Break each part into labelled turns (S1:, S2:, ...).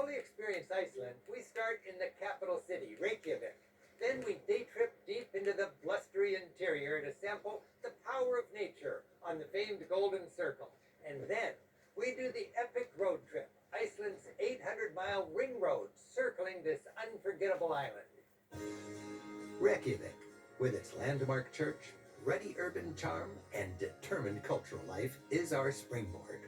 S1: fully experience Iceland, we start in the capital city, Reykjavik. Then we day trip deep into the blustery interior to sample the power of nature on the famed Golden Circle. And then we do the epic road trip, Iceland's 800-mile ring road circling this unforgettable island. Reykjavik, with its landmark church, ruddy urban charm, and determined cultural life, is our springboard.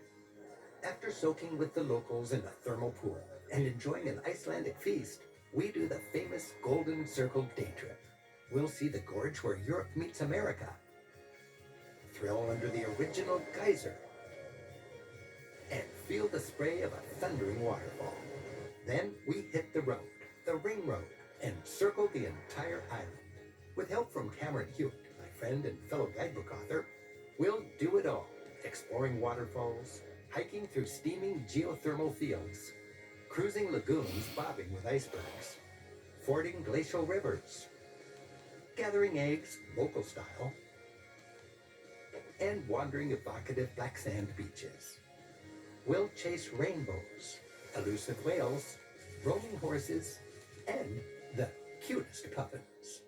S1: After soaking with the locals in a thermal pool and enjoying an Icelandic feast, we do the famous Golden Circle day trip. We'll see the gorge where Europe meets America, thrill under the original geyser, and feel the spray of a thundering waterfall. Then we hit the road, the ring road, and circle the entire island. With help from Cameron Hewitt, my friend and fellow guidebook author, we'll do it all, exploring waterfalls, hiking through steaming geothermal fields, cruising lagoons bobbing with icebergs, fording glacial rivers, gathering eggs local style, and wandering evocative black sand beaches. We'll chase rainbows, elusive whales, roaming horses, and the cutest puffins.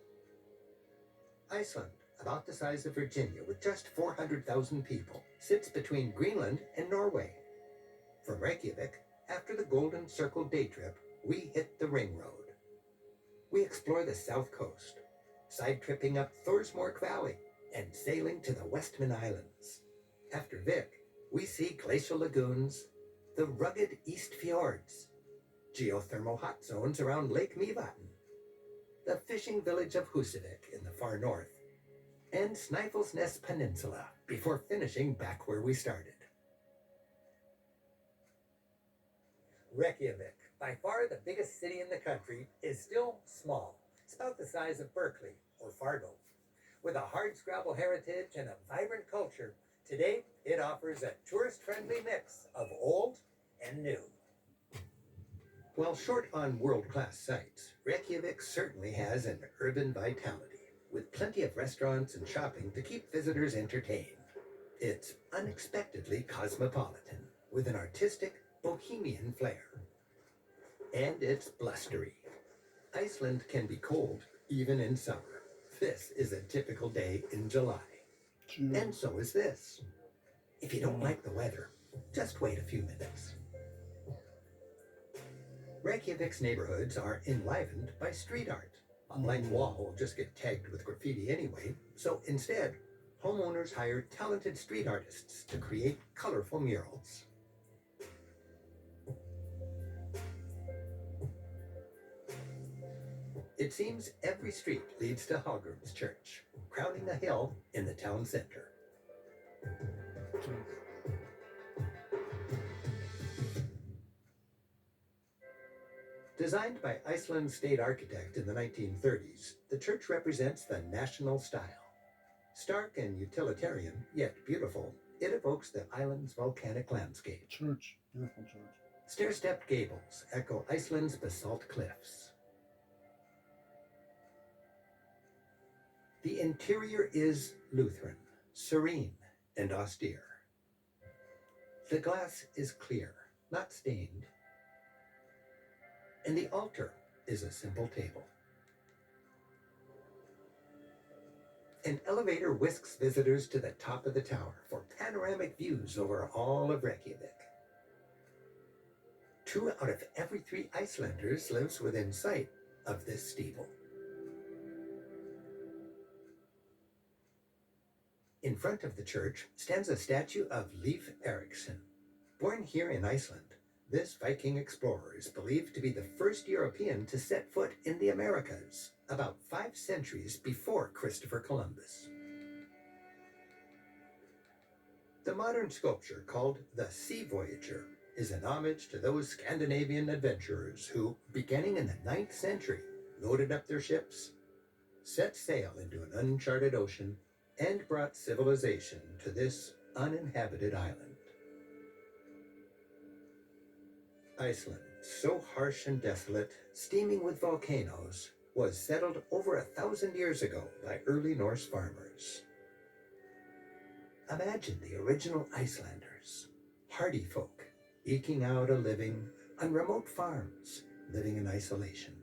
S1: Iceland, about the size of Virginia with just 400,000 people, sits between Greenland and Norway. From Reykjavik, after the Golden Circle day trip, we hit the ring road. We explore the south coast, side-tripping up Thorsmork Valley and sailing to the Westman Islands. After Vik, we see glacial lagoons, the rugged East Fjords, geothermal hot zones around Lake Mývatn, the fishing village of Húsavík in the far north, and Snæfellsnes Peninsula before finishing back where we started. Reykjavik, by far the biggest city in the country, is still small. It's about the size of Berkeley or Fargo. With a hardscrabble heritage and a vibrant culture, today it offers a tourist-friendly mix of old and new. While short on world-class sites, Reykjavik certainly has an urban vitality, with plenty of restaurants and shopping to keep visitors entertained. It's unexpectedly cosmopolitan, with an artistic, bohemian flair. And it's blustery. Iceland can be cold, even in summer. This is a typical day in July. And so is this. If you don't like the weather, just wait a few minutes. Reykjavik's neighborhoods are enlivened by street art. A blank wall will just get tagged with graffiti anyway, so instead, homeowners hire talented street artists to create colorful murals. It seems every street leads to Hallgrím's Church, crowning a hill in the town center. Designed by Iceland's state architect in the 1930s, the church represents the national style. Stark and utilitarian, yet beautiful, it evokes the island's volcanic landscape.
S2: Church, beautiful church.
S1: Stair-stepped gables echo Iceland's basalt cliffs. The interior is Lutheran, serene, and austere. The glass is clear, not stained, and the altar is a simple table. An elevator whisks visitors to the top of the tower for panoramic views over all of Reykjavik. 2 out of every 3 Icelanders lives within sight of this steeple. In front of the church stands a statue of Leif Erikson. Born here in Iceland, this Viking explorer is believed to be the first European to set foot in the Americas, about 5 centuries before Christopher Columbus. The modern sculpture, called the Sea Voyager, is an homage to those Scandinavian adventurers who, beginning in the 9th century, loaded up their ships, set sail into an uncharted ocean, and brought civilization to this uninhabited island. Iceland, so harsh and desolate, steaming with volcanoes, was settled over 1,000 years ago by early Norse farmers. Imagine the original Icelanders, hardy folk, eking out a living
S2: on remote farms, living in isolation.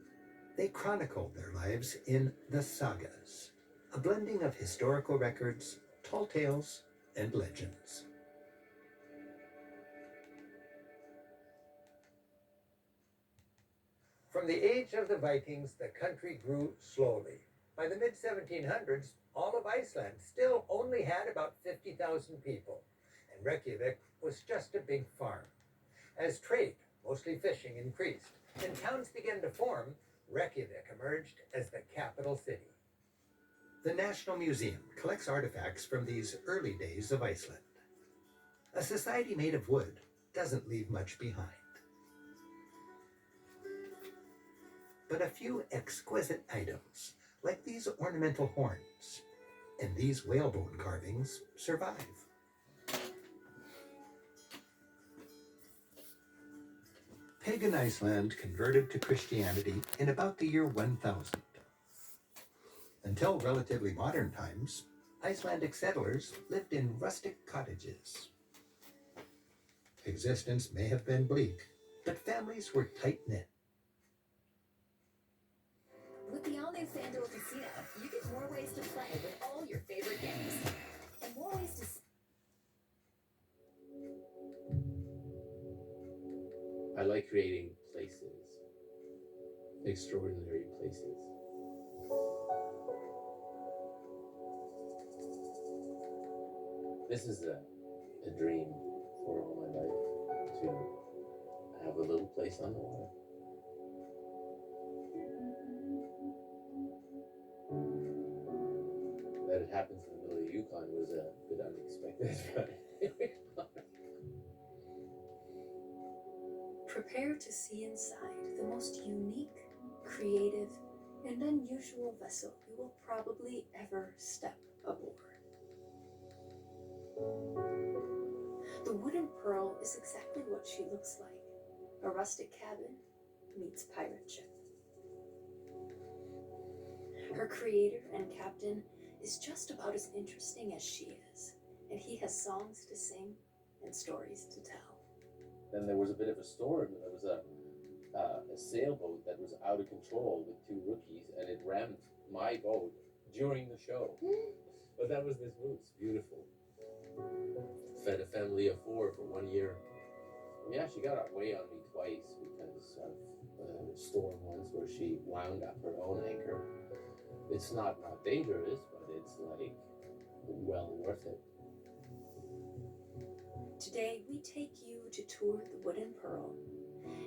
S2: They chronicle their lives in the sagas, a blending of historical records, tall tales, and legends.
S1: From the age of the Vikings, the country grew slowly. By the mid 1700s, all of Iceland still only had about 50,000 people, and Reykjavik was just a big farm. As trade, mostly fishing, increased and towns began to form, Reykjavik emerged as the capital city.
S2: The National Museum collects artifacts from these early days of Iceland. A society made of wood doesn't leave much behind. But a few exquisite items, like these ornamental horns and these whalebone carvings, survive. Pagan Iceland converted to Christianity in about the year 1000. Until relatively modern times, Icelandic settlers lived in rustic cottages. Existence may have been bleak, but families were tight-knit.
S3: With the all-new FanDuel Casino, you get more ways to play with all your favorite games. And more ways to...
S4: I like creating places, extraordinary places. This is a dream for all my life, to have a little place on the water. That it happens in the middle of the Yukon was a bit unexpected, but
S3: Prepare to see inside the most unique, creative, and unusual vessel you will probably ever step aboard. The Wooden Pearl is exactly what she looks like. A rustic cabin meets pirate ship. Her creator and captain is just about as interesting as she is, and he has songs to sing and stories to tell.
S4: then there was a bit of a storm. There was a sailboat that was out of control with two rookies, and it rammed my boat during the show. But that was this moose, beautiful. Fed a family of 4 for 1 year. Yeah, she got away on me twice because of a storm once where she wound up her own anchor. It's not dangerous, but it's like well worth it.
S3: Today, we take you to tour the Wooden Pearl,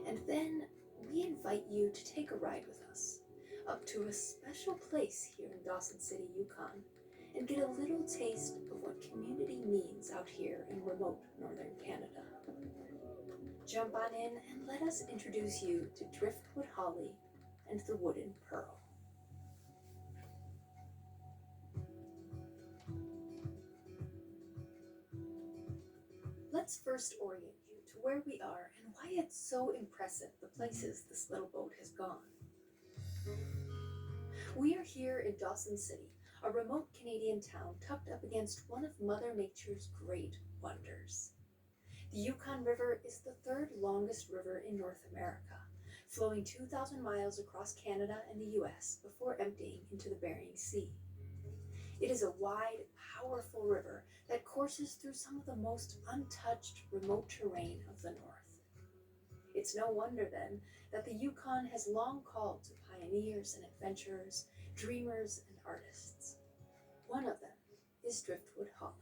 S3: and then we invite you to take a ride with us up to a special place here in Dawson City, Yukon, and get a little taste of what community means out here in remote northern Canada. Jump on in and let us introduce you to Driftwood Holly and the Wooden Pearl. Let's first orient you to where we are and why it's so impressive the places this little boat has gone. We are here in Dawson City, a remote Canadian town tucked up against one of Mother Nature's great wonders. The Yukon River is the third longest river in North America, flowing 2,000 miles across Canada and the US before emptying into the Bering Sea. It is a wide, powerful river that courses through some of the most untouched remote terrain of the North. It's no wonder then that the Yukon has long called to pioneers and adventurers, dreamers and artists. One of them is Driftwood Holly.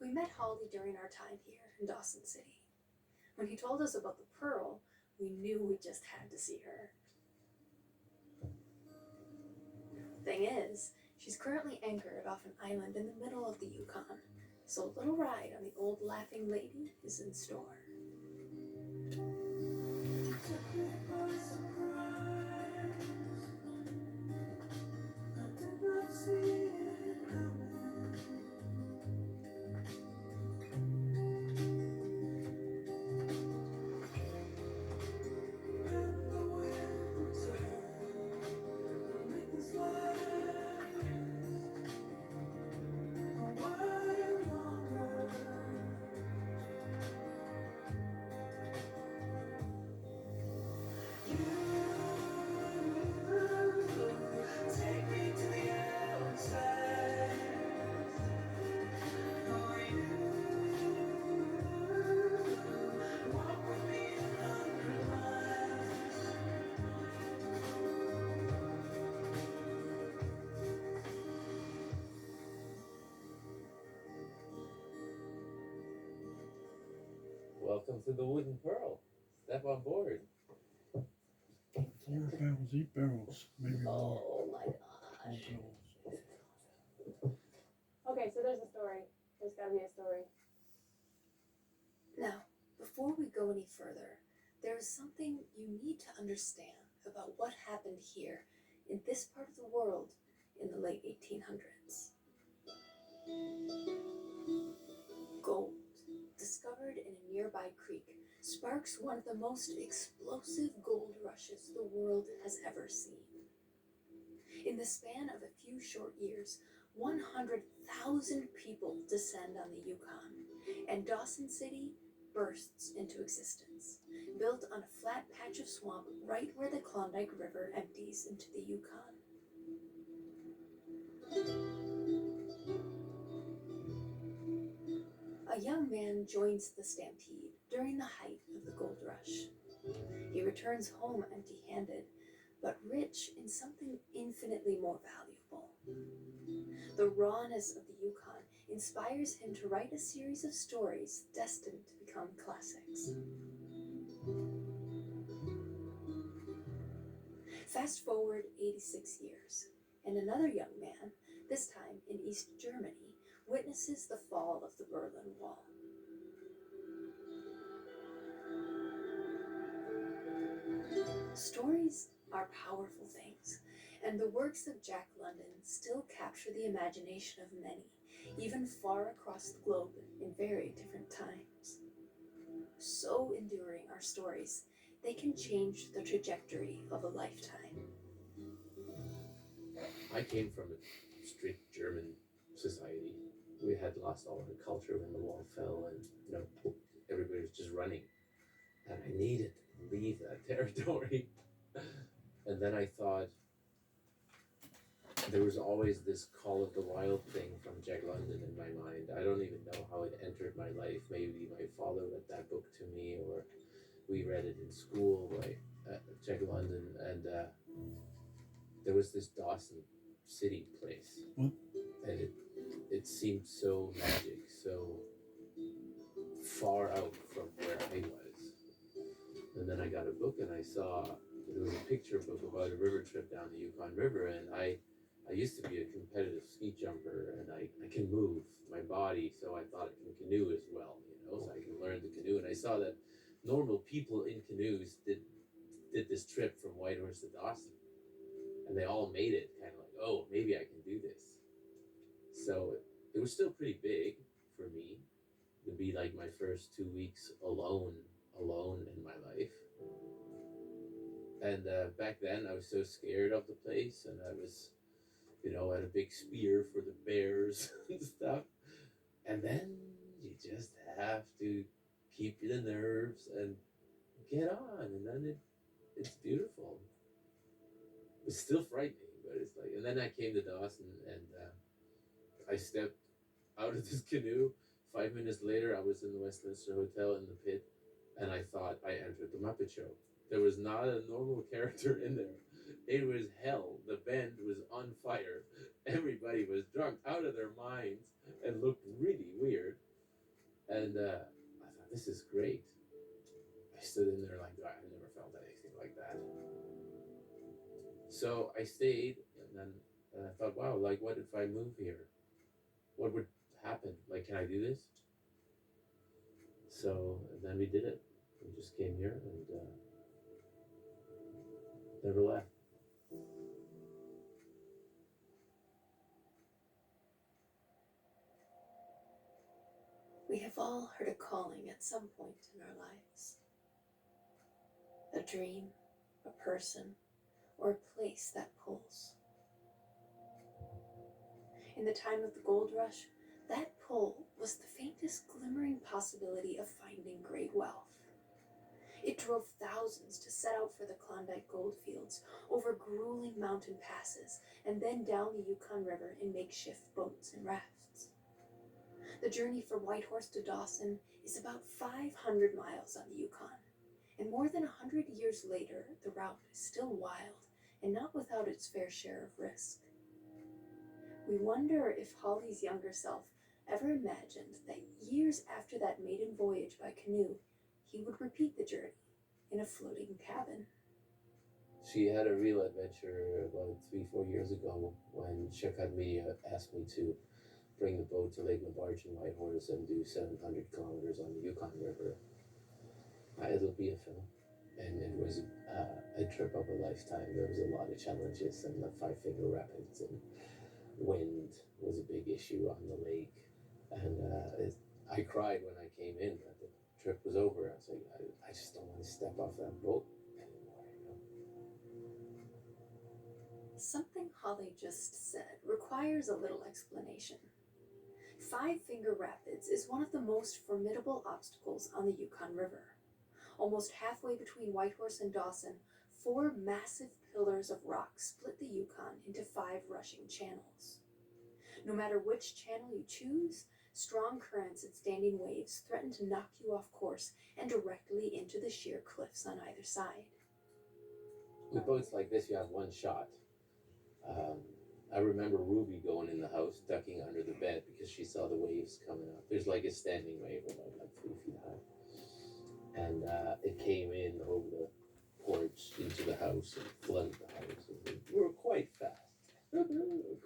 S3: We met Holly during our time here in Dawson City. When he told us about the Pearl, we knew we just had to see her. Thing is, she's currently anchored off an island in the middle of the Yukon, so a little ride on the old Laughing Lady is in store.
S4: welcome to the Wooden Pearl. Step on board.
S5: Floor barrels eat barrels, maybe more.
S3: Oh my
S5: More
S3: gosh.
S5: barrels.
S6: Okay, so there's a story. There's gotta be a story.
S3: Now, before we go any further, there is something you need to understand about what happened here in this part of the world in the late 1800s. Gold, discovered in a nearby creek, sparks one of the most explosive gold rushes the world has ever seen. In the span of a few short years, 100,000 people descend on the Yukon, and Dawson City bursts into existence, built on a flat patch of swamp right where the Klondike River empties into the Yukon. A young man joins the stampede during the height of the gold rush. He returns home empty-handed, but rich in something infinitely more valuable. The rawness of the Yukon inspires him to write a series of stories destined to become classics. Fast forward 86 years, and another young man, this time in East Germany, witnesses the fall of the Berlin Wall. Stories are powerful things, and the works of Jack London still capture the imagination of many, even far across the globe in very different times. So enduring are stories, they can change the trajectory of a lifetime.
S4: I came from a strict German society. We had lost all our culture when the wall fell, and everybody was just running. And I needed to leave that territory. And then I thought there was always this Call of the Wild thing from Jack London in my mind. I don't even know how it entered my life. Maybe my father read that book to me, or we read it in school by Jack London, and there was this Dawson City place, and it seemed so magic, so far out from where I was. And then I got a book, and I saw there was a picture book about a river trip down the Yukon River, and I used to be a competitive ski jumper, and I can move my body, so I thought I can canoe as well, so I can learn to canoe. And I saw that normal people in canoes did this trip from Whitehorse to Dawson, and they all made it, kind of like, oh, maybe I can do this. So it was still pretty big for me to be like my first 2 weeks alone in my life. And back then I was so scared of the place, and I was, had a big spear for the bears and stuff. And then you just have to keep the nerves and get on, and then it's beautiful. It's still frightening, but it's like, and then I came to Dawson, and I stepped out of this canoe. 5 minutes later, I was in the Westminster Hotel in the pit, and I thought I entered the Muppet Show. There was not a normal character in there. It was hell. The band was on fire. Everybody was drunk out of their minds and looked really weird. And I thought, this is great. I stood in there like, I never felt anything like that. So I stayed, and I thought, wow, like, what if I move here? What would happen? Like, can I do this? So then we did it. We just came here and never left.
S3: We have all heard a calling at some point in our lives. A dream, a person, or a place that pulls. In the time of the gold rush, that pull was the faintest glimmering possibility of finding great wealth. It drove thousands to set out for the Klondike gold fields, over grueling mountain passes, and then down the Yukon River in makeshift boats and rafts. The journey from Whitehorse to Dawson is about 500 miles on the Yukon, and more than 100 years later, the route is still wild and not without its fair share of risk. We wonder if Holly's younger self ever imagined that years after that maiden voyage by canoe, he would repeat the journey in a floating cabin.
S4: She had a real adventure about 3-4 years ago when Shirkat Media asked me to bring the boat to Lake Labarge in Whitehorse and do 700 kilometers on the Yukon River. It'll be a film. And it was a trip of a lifetime. There was a lot of challenges, and the Five Finger Rapids and wind was a big issue on the lake. And I cried when I came in, but the trip was over. I was like, I just don't want to step off that boat anymore. You know?
S3: Something Holly just said requires a little explanation. Five Finger Rapids is one of the most formidable obstacles on the Yukon River. Almost halfway between Whitehorse and Dawson, 4 massive pillars of rock split the Yukon into 5 rushing channels. No matter which channel you choose, strong currents and standing waves threaten to knock you off course and directly into the sheer cliffs on either side.
S4: With boats like this, you have one shot. I remember Ruby going in the house, ducking under the bed because she saw the waves coming up. There's like a standing wave about like 3 feet high. And it came in over the porch into the house and flooded the house. And we were quite fast. We were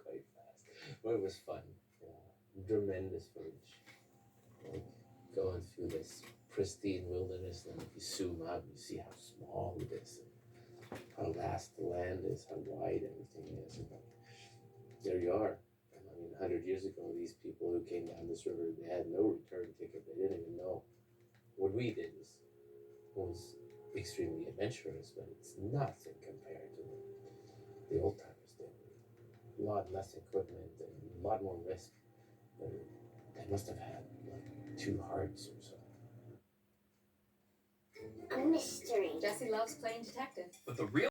S4: quite fast. But it was fun. Yeah. Tremendous footage. Like going through this pristine wilderness, and you zoom out and you see how small it is, and how vast the land is, how wide everything is. And there you are. And I mean, 100 years ago, these people who came down this river, they had no return ticket. They didn't even know. What we did was extremely adventurous, but it's nothing compared to what the old timers did. A lot less equipment and a lot more risk. But they must have had like 2 hearts or so.
S7: A mystery.
S8: Jesse loves playing detective.
S9: But the real